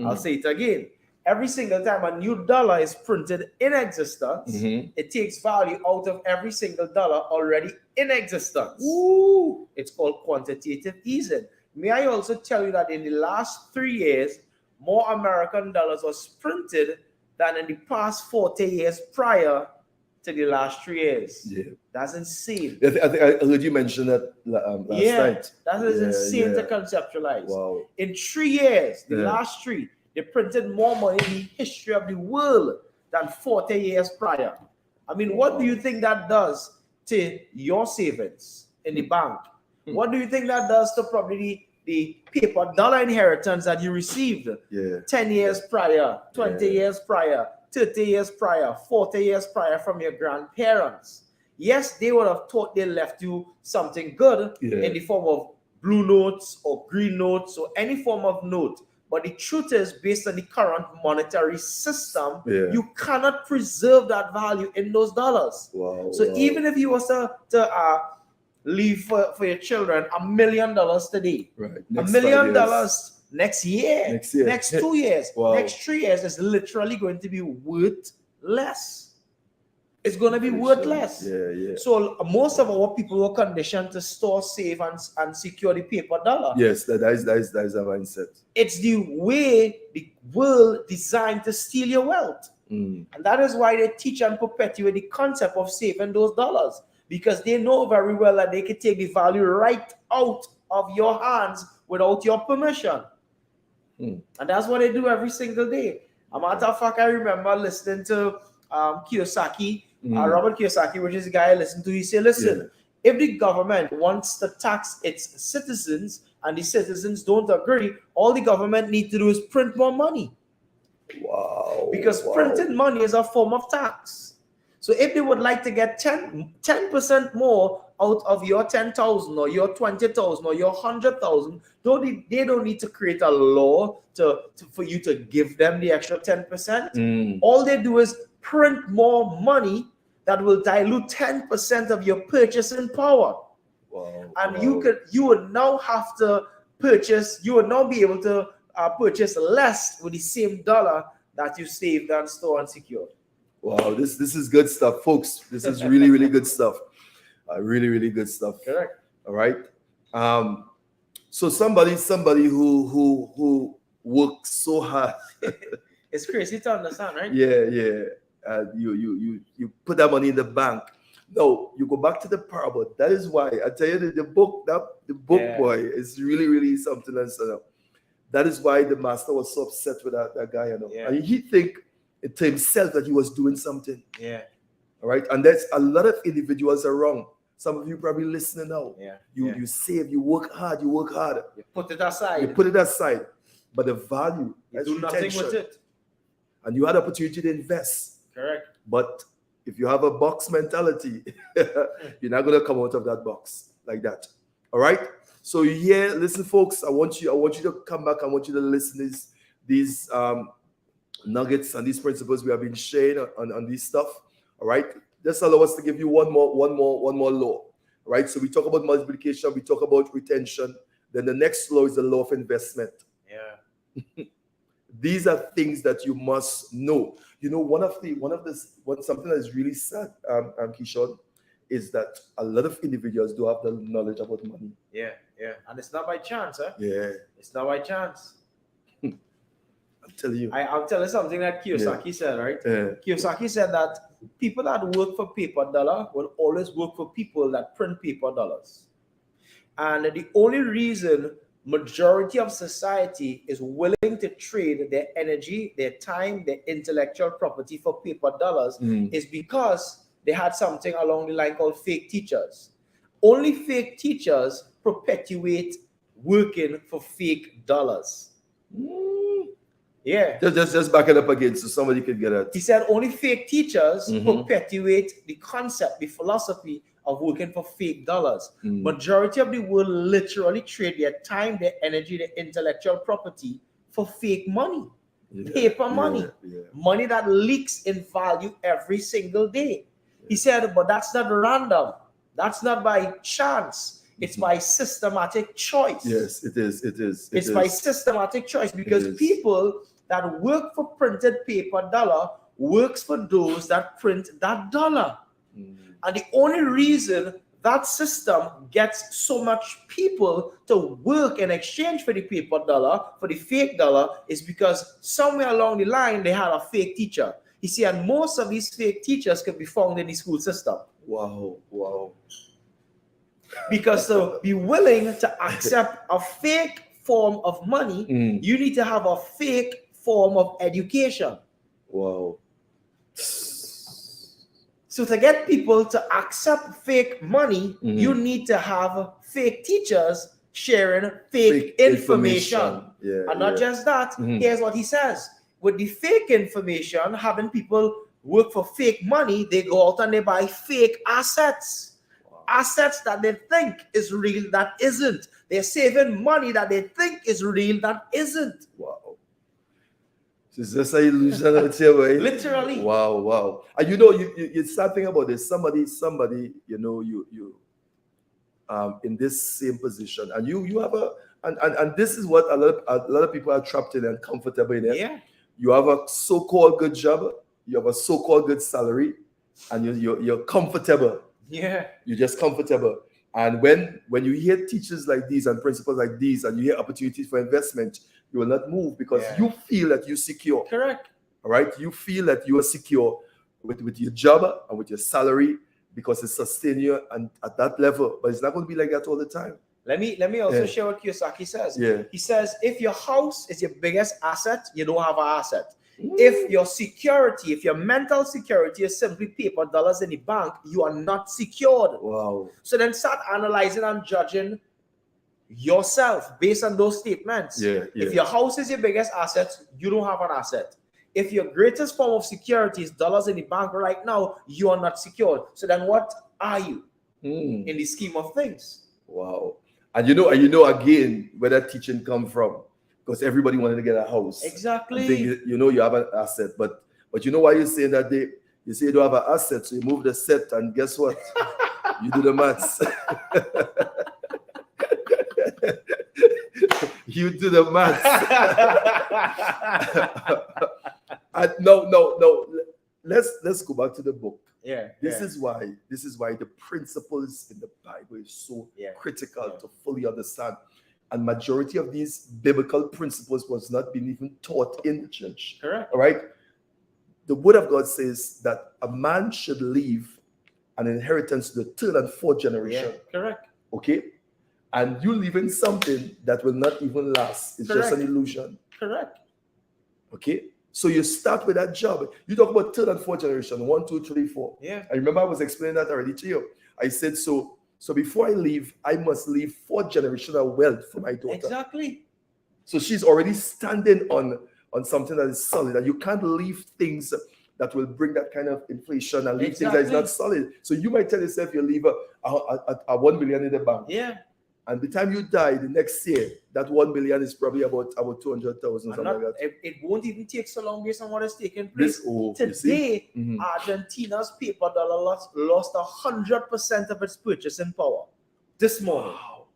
I'll say it again. Every single time a new dollar is printed in existence, it takes value out of every single dollar already in existence. Ooh. It's called quantitative easing. May I also tell you that in the last 3 years, more American dollars was printed than in the past 40 years prior to the last 3 years. Yeah. That's insane. I think I heard you mention that last night. That is insane to conceptualize. Wow. In 3 years, the last 3, they printed more money in the history of the world than 40 years prior. I mean, what do you think that does to your savings in the bank? What do you think that does to probably the paper dollar inheritance that you received 10 years prior, 20 years prior, 30 years prior, 40 years prior from your grandparents? Yes, they would have thought they left you something good in the form of blue notes or green notes or any form of note. But the truth is, based on the current monetary system, you cannot preserve that value in those dollars. Even if you was to leave for your children $1 million today, $1 million next year, next 2 years, next 3 years is literally going to be worth less. it's going to be worthless. Yeah. So most of our people were conditioned to store, save, and secure the paper dollar. Yes, that is a mindset. It's the way the world designed to steal your wealth. And that is why they teach and perpetuate the concept of saving those dollars, because they know very well that they can take the value right out of your hands without your permission. And that's what they do every single day. A matter of fact, I remember listening to Kiyosaki, Robert Kiyosaki, which is a guy I listen to. He said, listen, if the government wants to tax its citizens and the citizens don't agree, all the government needs to do is print more money. Wow. Because printing money is a form of tax. So if they would like to get 10% more out of your 10,000 or your 20,000 or your 100,000, they don't need to create a law for you to give them the extra 10%. All they do is print more money that will dilute 10% of your purchasing power. And you would now have to purchase, you would now be able to purchase less with the same dollar that you saved and stored and secured. Wow, this is good stuff, folks. This is really, really good stuff. Really, really good stuff. Correct. All right. So somebody who works so hard. It's crazy to understand, right? Yeah. You put that money in the bank. No, you go back to the parable. That is why I tell you the book, boy, is really, really something else. That is why the master was so upset with that guy. And he think to himself that he was doing something. All right. And that's a lot of individuals are wrong. Some of you probably listening now. You save, you work hard. You put it aside. But the value, you do nothing with it. And you had opportunity to invest. Correct. But if you have a box mentality, you're not going to come out of that box like that. All right. So listen, folks. I want you to come back. I want you to listen to these nuggets and these principles we have been sharing on this stuff. All right. Just allow us to give you one more law. All right. So we talk about multiplication. We talk about retention. Then the next law is the law of investment. These are things that you must know. Something that is really sad, Keeshon, is that a lot of individuals do have the knowledge about money. And it's not by chance, huh? It's not by chance. I'm telling you. I'll tell you something that Kiyosaki said, right? Kiyosaki said that people that work for paper dollar will always work for people that print paper dollars. And the only reason majority of society is willing to trade their energy, their time, their intellectual property for paper dollars is because they had something along the line called fake teachers. Only fake teachers perpetuate working for fake dollars. Just back it up again so somebody could get it. He said only fake teachers perpetuate the concept, the philosophy of working for fake dollars. Majority of the world literally trade their time, their energy, their intellectual property for fake money, paper money, money that leaks in value every single day. He said, but that's not random. That's not by chance. It's by systematic choice. Yes, it is. It's by systematic choice, because people that work for printed paper dollar works for those that print that dollar. And the only reason that system gets so much people to work in exchange for the paper dollar, for the fake dollar, is because somewhere along the line they had a fake teacher. You see, and most of these fake teachers can be found in the school system. Wow. Because to be willing to accept a fake form of money, you need to have a fake form of education. Wow. So to get people to accept fake money, you need to have fake teachers sharing fake information. And not just that, here's what he says. With the fake information, having people work for fake money, they go out and they buy fake assets. Assets that they think is real that isn't. They're saving money that they think is real that isn't. Wow. It's just an illusion out here, right? Literally. Wow. And you start thinking about this. Somebody, you in this same position, and you have and this is what a lot of people are trapped in and comfortable in it. Yeah. You have a so-called good job, you have a so-called good salary, and you're comfortable. Yeah. You're just comfortable. And when you hear teachers like these and principals like these, and you hear opportunities for investment, you will not move because you feel that you're secure. Correct. All right, you feel that you are secure with your job and with your salary because it sustains you and at that level. But it's not going to be like that all the time. Let me also share what Kiyosaki says. Yeah. He says, if your house is your biggest asset, you don't have an asset. If your security, if your mental security is simply paper dollars in the bank, you are not secured. Wow. So then start analyzing and judging yourself based on those statements. If your house is your biggest asset, you don't have an asset. If your greatest form of security is dollars in the bank right now, you are not secured. So then what are you in the scheme of things? Wow. And you know again where that teaching come from. Because everybody wanted to get a house. Exactly. You have an asset. But you know why you say that you say you don't have an asset, so you move the set, and guess what? You do the maths. You do the maths. And no. Let's go back to the book. This is why the principles in the Bible is so critical to fully understand. And majority of these biblical principles was not being even taught in the church. Correct. All right. The word of God says that a man should leave an inheritance to the third and fourth generation. Correct. Okay. And you leaving something that will not even last. It's just an illusion. Correct. Okay. So you start with that job. You talk about third and fourth generation, 1, 2, 3, 4. Yeah. I remember I was explaining that already to you. I said, so before I leave, I must leave 4th generational wealth for my daughter. Exactly. So she's already standing on something that is solid, and you can't leave things that will bring that kind of inflation and leave things that is not solid. So you might tell yourself you leave a 1 million in the bank. Yeah. And by the time you die the next year, that 1 million is probably about 200,000. It won't even take so long based on what is taking place. Today, Argentina's paper dollar lost 100% of its purchasing power this morning. Wow.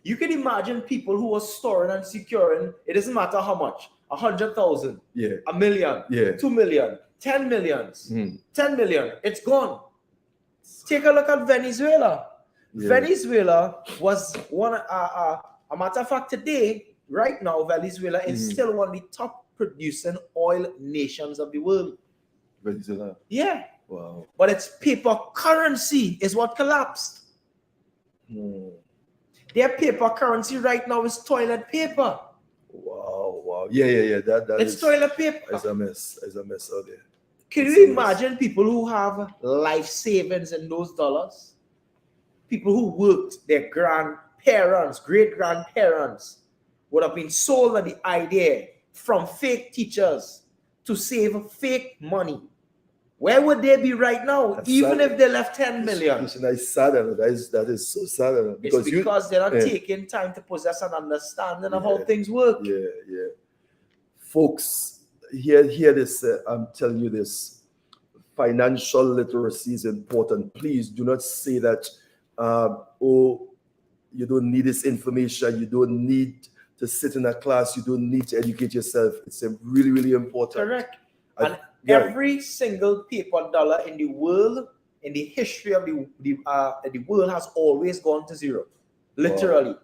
You can imagine people who are storing and securing, it doesn't matter how much, 100,000, a million, 2 million, 10 millions, 10 million, it's gone. Take a look at Venezuela. Venezuela was one, a matter of fact, today, right now, Venezuela is still one of the top producing oil nations of the world. Venezuela? Yeah. Wow. But its paper currency is what collapsed. Their paper currency right now is toilet paper. Wow. Yeah. It's toilet paper. It's a mess out there. Can you imagine people who have life savings in those dollars? People who worked, their grandparents, great-grandparents would have been sold on the idea from fake teachers to save fake money. Where would they be right now, even if they left 10 million? It's sad. That is so sad. Because they're not taking time to possess an understanding of how things work. Yeah. Folks, hear this. I'm telling you this. Financial literacy is important. Please do not say that, you don't need this information. You don't need to sit in a class. You don't need to educate yourself. It's really, really important. Correct. And every single paper dollar in the world, in the history of the world, has always gone to zero. Literally. Wow.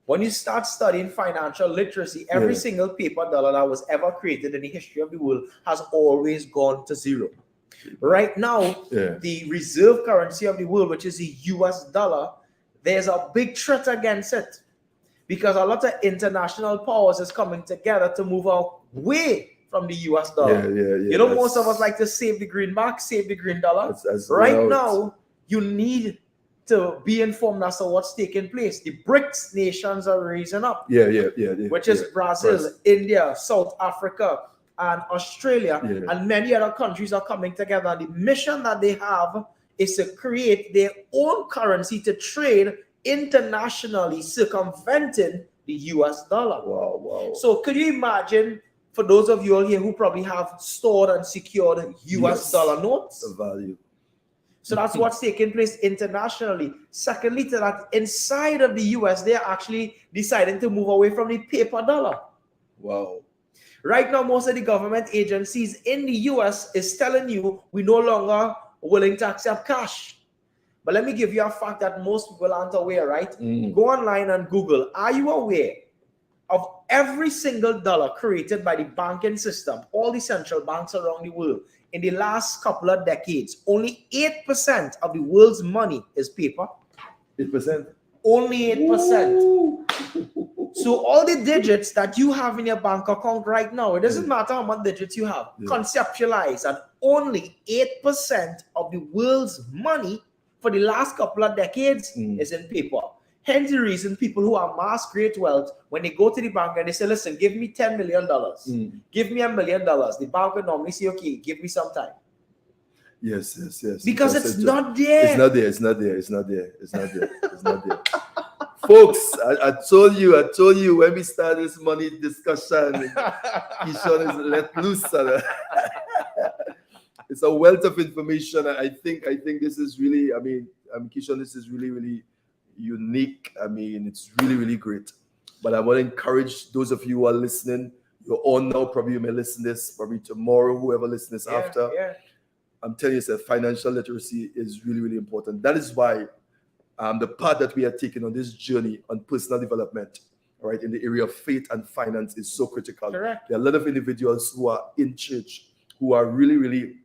When you start studying financial literacy, every single paper dollar that was ever created in the history of the world has always gone to zero. Right now, the reserve currency of the world, which is the US dollar, there's a big threat against it because a lot of international powers is coming together to move away from the US dollar. You know, most of us like to save the greenback, save the green dollar. Right now, you need to be informed as to what's taking place. The BRICS nations are raising up. Which is Brazil, India, South Africa, and Australia, and many other countries are coming together. And the mission that they have is to create their own currency to trade internationally, circumventing the US dollar. Wow. So could you imagine, for those of you all here who probably have stored and secured US dollar notes? The value. So that's what's taking place internationally. Secondly to that, inside of the US, they're actually deciding to move away from the paper dollar. Wow. Right now, most of the government agencies in the US is telling you we no longer willing to accept cash. But let me give you a fact that most people aren't aware, right? Go online and Google. Are you aware of every single dollar created by the banking system, all the central banks around the world, in the last couple of decades, only 8% of the world's money is paper? 8%? Only 8%. So all the digits that you have in your bank account right now, it doesn't matter how much digits you have, conceptualize that only 8% of the world's money for the last couple of decades is in paper. Hence the reason people who amass great wealth, when they go to the bank and they say, listen, give me $10 million, give me $1 million, the bank will normally say, okay, give me some time. Yes. Because it's not there. It's not there. Folks, I told you when we started this money discussion, Keeshon is let loose. It's a wealth of information. I think this is really, Keeshon, this is really unique. It's really great. But I want to encourage those of you who are listening. You're on now. Probably you may listen this probably tomorrow. Whoever listens after. Yeah. I'm telling you, that financial literacy is really important. That is why the path that we are taking on this journey on personal development, right, in the area of faith and finance is so critical. Correct. There are a lot of individuals who are in church who are really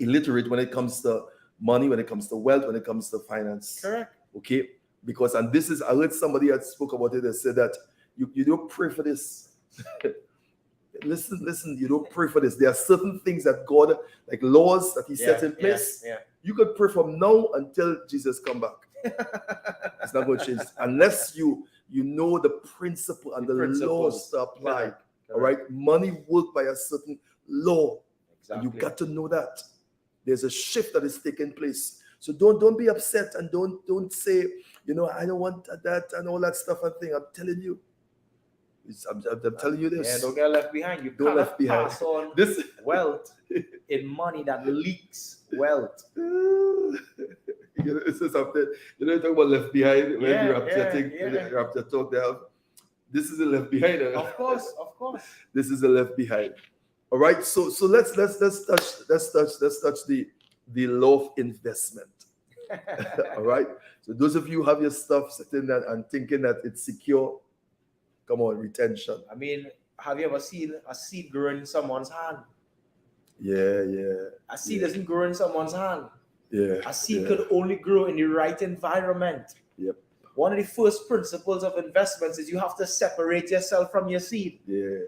illiterate when it comes to money, when it comes to wealth, when it comes to finance. Correct. Okay? Because, and this is, I heard somebody that spoke about it that said that you don't pray for this. Listen, you don't pray for this. There are certain things that God, like laws that he sets in place. You could pray from now until Jesus come back. It's not going to change unless you know the principle and the laws to apply. All right, money work by a certain law. Exactly. You got to know that there's a shift that is taking place. So don't be upset and don't say, I don't want that and all that stuff and thing. I'm telling you. I'm telling you this. Yeah, don't get left behind. You don't left behind. Pass on this wealth in money that leaks wealth. This is something. You talk about left behind when you're up to talk there. This is a left behind. Of course. This is a left behind. All right. So let's touch the law of investment. All right. So those of you who have your stuff sitting there and thinking that it's secure. Come on, retention. Have you ever seen a seed grow in someone's hand? Yeah. A seed doesn't grow in someone's hand. Yeah. A seed could only grow in the right environment. Yep. One of the first principles of investments is you have to separate yourself from your seed. Yeah.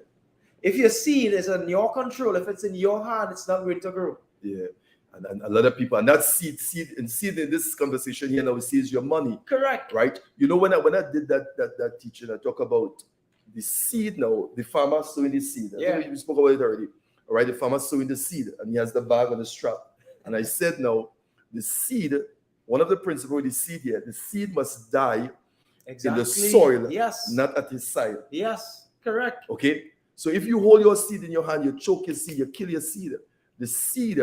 If your seed is in your control, if it's in your hand, it's not going to grow. Yeah. And a lot of people, and that seed in this conversation here now, we see is your money. Correct. Right? When I did that teaching, I talk about the seed now, the farmer sowing the seed. I think we spoke about it already. All right, the farmer sowing the seed, and he has the bag on the strap. And I said now, the seed, one of the principles of the seed here, the seed must die in the soil, not at his side. Yes, correct. Okay? So if you hold your seed in your hand, you choke your seed, you kill your seed. The seed,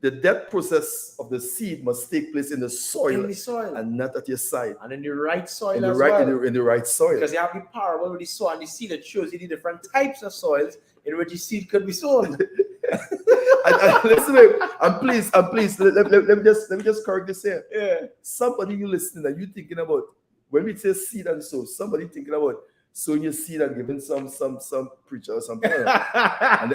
the death process of the seed must take place in the soil, and not at your side. And in the right soil in the right soil. Because you have the parable with the soil and the seed that shows you the different types of soils in which the seed could be sown. and listen, and please, let me just correct this here. Yeah. Somebody you listening and you thinking about, when we say seed and sow, somebody thinking about sowing your seed and giving some preacher or something, and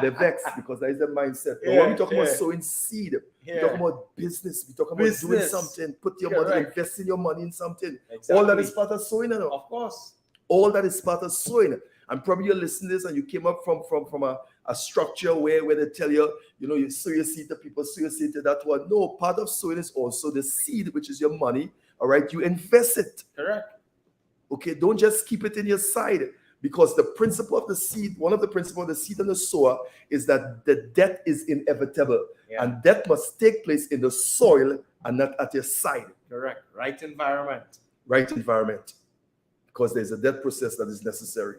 they're vexed because that is the mindset. But when we talk about sowing seed, we talk about business, we talk about doing something, put your money, investing your money in something. Exactly. All that is part of sowing, Of course. All that is part of sowing. And probably you're listening to this and you came up from a structure where they tell you, you sow your seed to people, sow your seed to that one. No, part of sowing is also the seed, which is your money. All right, you invest it. Correct. Okay, don't just keep it in your side, because the principle of the seed, one of the principles of the seed and the sower is that the death is inevitable, and death must take place in the soil and not at your side. Correct. Right environment. Right environment, because there's a death process that is necessary.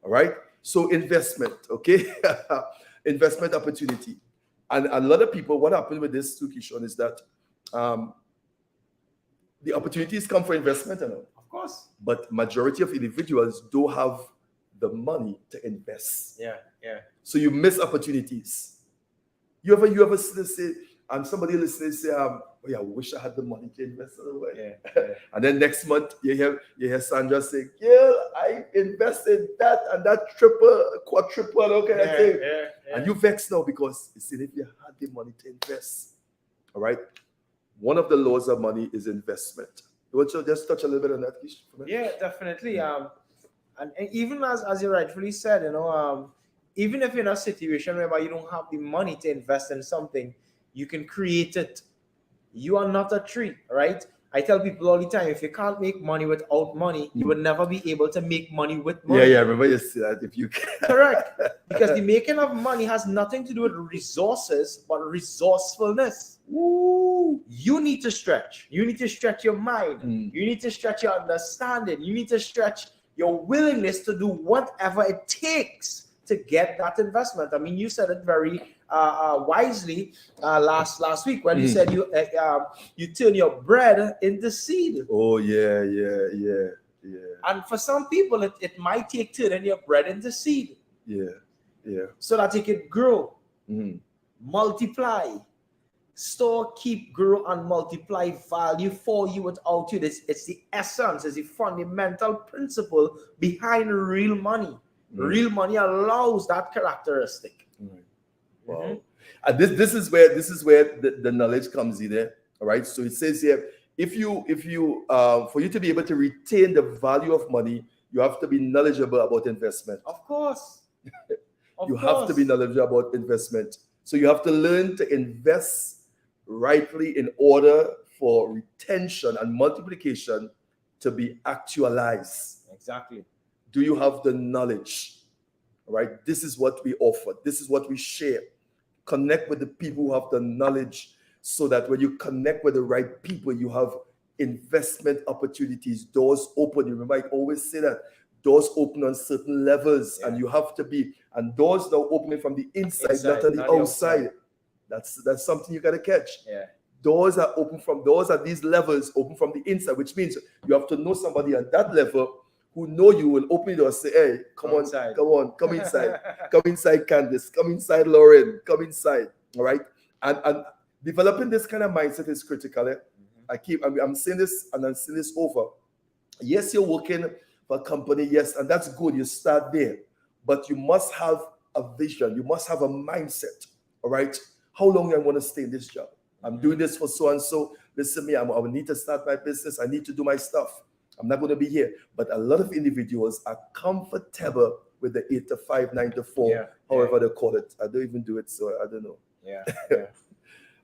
All right. So investment, okay, investment opportunity, and a lot of people. What happened with this too, Keeshon, is that the opportunities come for investment, Of course. But majority of individuals don't have the money to invest. Yeah. So you miss opportunities. You ever say, and somebody listening say, oh yeah, I wish I had the money to invest in away. Yeah. And then next month you hear Sandra say, yeah, I invested that and that triple, quadruple, okay, I think. And you vex now because you see if you had the money to invest. All right. One of the laws of money is investment. You want to just touch a little bit on that, Keeshon? Yeah, definitely. And even as you rightfully said, even if you're in a situation whereby you don't have the money to invest in something, you can create it. You are not a tree, right? I tell people all the time, if you can't make money without money, you will never be able to make money with money. Yeah, remember you said that if you can. Correct. Because the making of money has nothing to do with resources, but resourcefulness. Woo. You need to stretch. You need to stretch your mind. You need to stretch your understanding. You need to stretch your willingness to do whatever it takes to get that investment. I mean, you said it very wisely last week when you said you turn your bread into seed. Oh yeah. And for some people, it might take turning your bread into seed. Yeah. So that it can grow, multiply, store, keep, grow, and multiply value for you without you. It's the essence, it's the fundamental principle behind real money. Real money allows that characteristic. Wow. And this is where the knowledge comes in there. All right. So it says here, if you for you to be able to retain the value of money, you have to be knowledgeable about investment. Of course. You have to be knowledgeable about investment. So you have to learn to invest rightly in order for retention and multiplication to be actualized. Exactly. Do you have the knowledge? All right. This is what we offer. This is what we share. Connect with the people who have the knowledge so that when you connect with the right people, you have investment opportunities, doors open. You remember, I always say that doors open on certain levels, and you have to be, and doors now opening from the inside, not on the outside. That's something you got to catch. Yeah. Doors at these levels open from the inside, which means you have to know somebody at that level who know you will open it or say, hey, come inside. Come inside. Come inside, Candace. Come inside, Lauren. Come inside. All right. And developing this kind of mindset is critical. I'm saying this and I'm saying this over. Yes, you're working for a company, yes, and that's good. You start there. But you must have a vision. You must have a mindset. All right. How long I want to stay in this job? I'm doing this for so and so. Listen to me, I need to start my business. I need to do my stuff. I'm not going to be here. But a lot of individuals are comfortable with the 8 to 5, 9 to 4, however they call it. I don't even do it, so I don't know. Yeah.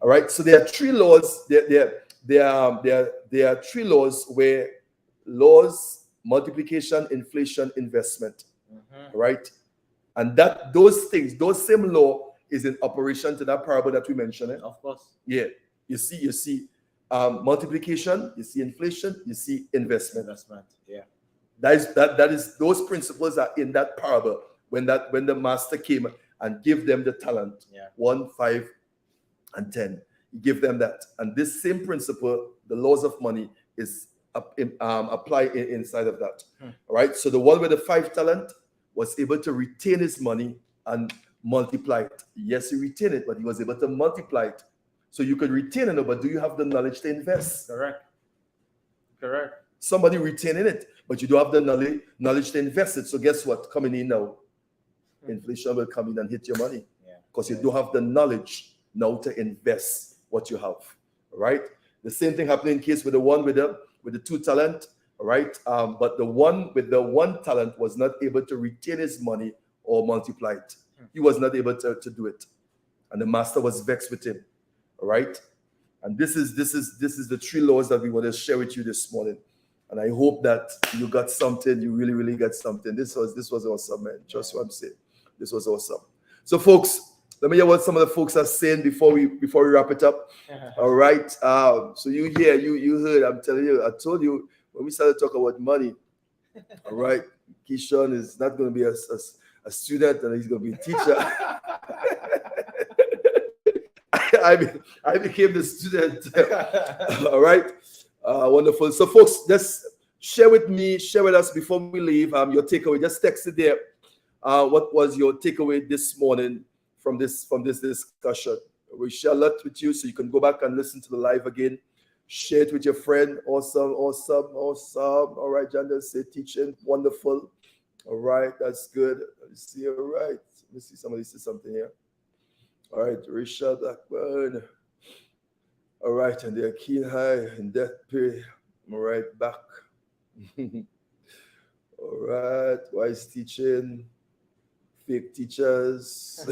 All right. So there are three laws. There are three laws where laws, multiplication, inflation, investment. All right. And those same law is in operation to that parable that we mentioned. Of course. Yeah. You see multiplication, you see inflation, you see investment. Yeah. That is those principles are in that parable when the master came and gave them the talent. 1, 5, and 10. He gave them that. And this same principle, the laws of money, is applied inside of that. All right. So the one with the 5 talent was able to retain his money and multiply it. Yes, he retained it, but he was able to multiply it. So you could retain it, but do you have the knowledge to invest? Correct. Somebody retaining it, but you don't have the knowledge to invest it. So guess what? Coming in now, inflation will come in and hit your money because you don't have the knowledge now to invest what you have. All right. The same thing happened in case with the one with the 2 talent. All right. But the one with the 1 talent was not able to retain his money or multiply it. He was not able to do it, and the master was vexed with him. All right. And this is the 3 laws that we want to share with you this morning. And I hope that you got something. You really, really got something. This was awesome, man. Just what I'm saying. This was awesome. So, folks, let me hear what some of the folks are saying before we wrap it up. All right. So you heard. I'm telling you. I told you when we started talking about money. All right. Keeshon is not going to be a student, and he's going to be a teacher. I became the student. All right. Wonderful. So, folks, just share with us before we leave your takeaway. Just text it there. What was your takeaway this morning from this discussion. We share a lot with you, so you can go back and listen to the live again. Share it with your friend. Awesome. All right, Janda, say teaching, wonderful. All right, that's good. Let's see. All right, let me see. Somebody said something here. All right, Richard Blackburn. All right, and they're keen high in death pay. All right, back. All right, wise teaching, fake teachers.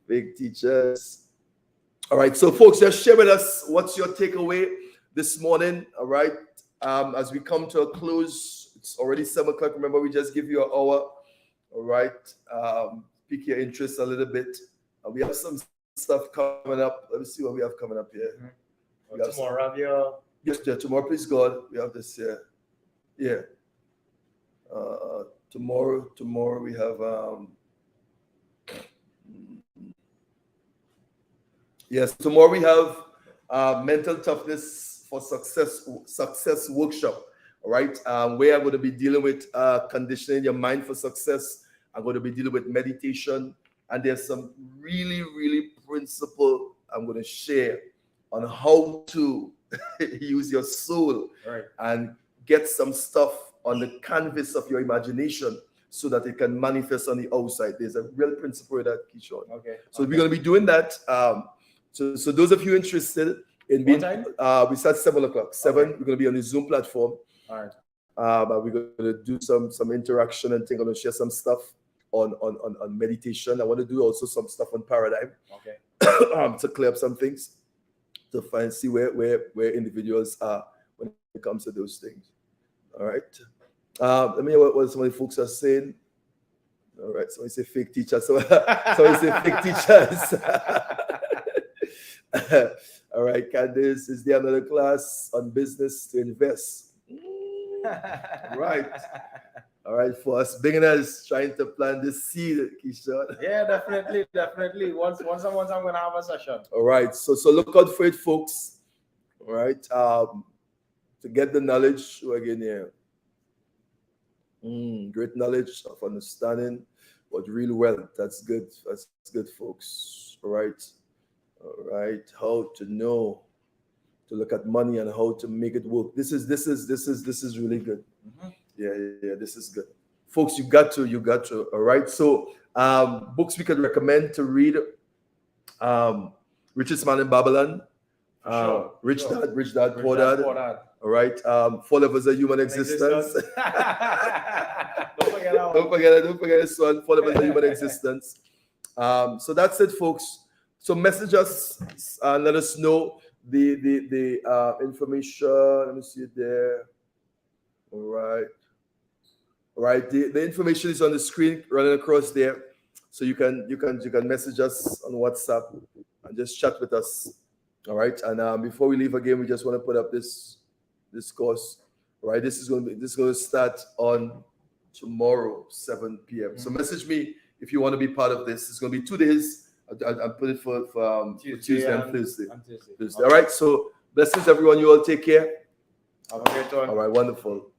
Fake teachers. All right, so folks, just share with us what's your takeaway this morning. All right, as we come to a close, it's already 7 o'clock. Remember, we just give you an hour. All right, pique your interest a little bit. We have some stuff coming up. Let me see what we have coming up here. Tomorrow, have your... Yes, tomorrow, please God, we have this here. Yeah. Tomorrow we have yes, tomorrow we have mental toughness for success workshop. All right. Where I'm going to be dealing with conditioning your mind for success. I'm going to be dealing with meditation, and there's some really principle I'm going to share on how to use your soul and get some stuff on the canvas of your imagination so that it can manifest on the outside. There's a real principle that, Keeshon. Okay. So we're going to be doing that. So those of you interested in being, we start 7 o'clock. 7, we're going to be on the Zoom platform. All right. But we're going to do some interaction and think. I'm going to share some stuff on meditation. I want to do also some stuff on paradigm. Okay. To clear up some things, to see where individuals are when it comes to those things. All right. Let me hear what some of the folks are saying. All right. Somebody say fake teachers. Somebody say fake teachers. All right, Candice, is there another class on business to invest? Right. All right, for us beginners trying to plant this seed, Keeshon. Yeah, definitely. Once I'm gonna have a session. All right, so look out for it, folks. All right, to get the knowledge again here. Great knowledge of understanding what real wealth. That's good. That's good, folks. All right. How to know, to look at money and how to make it work. This is really good. Mm-hmm. Yeah, this is good, folks. You got to. All right. So books we could recommend to read. Richest Man in Babylon. Sure. Rich Dad, Poor Dad. All right. 4 Levels of Human Existence. Don't forget this one. 4 Levels of Human Existence. So that's it, folks. So message us and let us know the information. Let me see it there. All right. The information is on the screen running across there. So you can message us on WhatsApp and just chat with us. All right. And before we leave again, we just want to put up this course. All right. This is going to start on tomorrow, 7 p.m. So message me if you want to be part of this. It's going to be 2 days. I'll put it for Tuesday and Thursday. All right. So blessings, everyone. You all take care. Have a great one. All right. Wonderful.